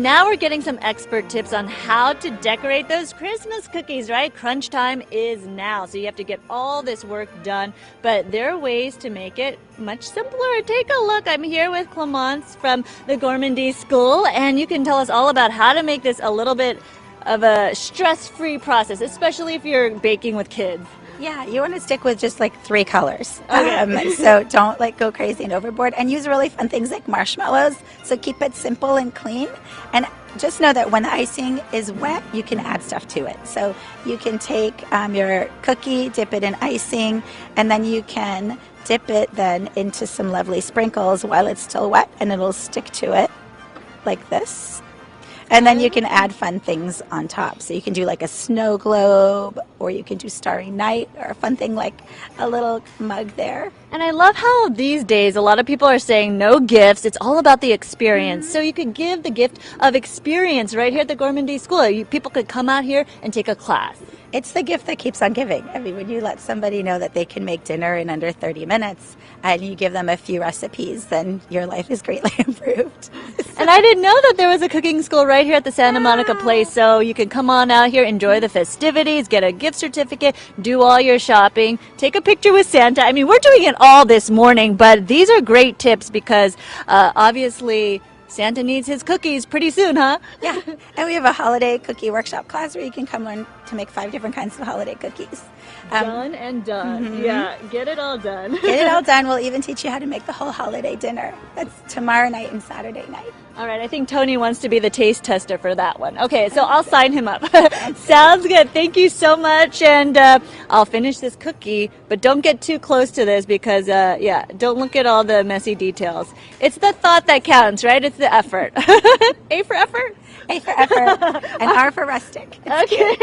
And now we're getting some expert tips on how to decorate those Christmas cookies, right? Crunch time is now, so you have to get all this work done. But there are ways to make it much simpler. Take a look. I'm here with Clemence from the Gourmandise School, and you can tell us all about how to make this a little bit of a stress-free process, especially if you're baking with kids. Yeah, you want to stick with just like 3 colors. Okay. So don't go crazy and overboard, and use really fun things like marshmallows. So keep it simple and clean, and just know that when the icing is wet, you can add stuff to it. So you can take your cookie, dip it in icing, and then you can dip it then into some lovely sprinkles while it's still wet, and it'll stick to it like this. And then you can add fun things on top. So you can do like a snow globe, or you can do Starry Night, or a fun thing like a little mug there. And I love how these days a lot of people are saying no gifts. It's all about the experience. So you could give the gift of experience right here at the Gourmandise School. People could come out here and take a class. It's the gift that keeps on giving. I mean, when you let somebody know that they can make dinner in under 30 minutes and you give them a few recipes, then your life is greatly improved. And I didn't know that there was a cooking school right here at the Santa Monica Place, so you can come on out here, enjoy the festivities, get a gift certificate, do all your shopping, take a picture with Santa. I mean, we're doing it all this morning, but these are great tips because obviously Santa needs his cookies pretty soon, huh? Yeah, and we have a holiday cookie workshop class where you can come learn to make 5 different kinds of holiday cookies. Done and done. Mm-hmm. Yeah, get it all done. Get it all done. We'll even teach you how to make the whole holiday dinner. That's tomorrow night and Saturday night. All right, I think Tony wants to be the taste tester for that one. Okay, so I'll sign him up. Sounds good. Thank you so much, and I'll finish this cookie, but don't get too close to this because, don't look at all the messy details. It's the thought that counts, right? It's the effort. A for effort? A for effort, and R for rustic. Okay.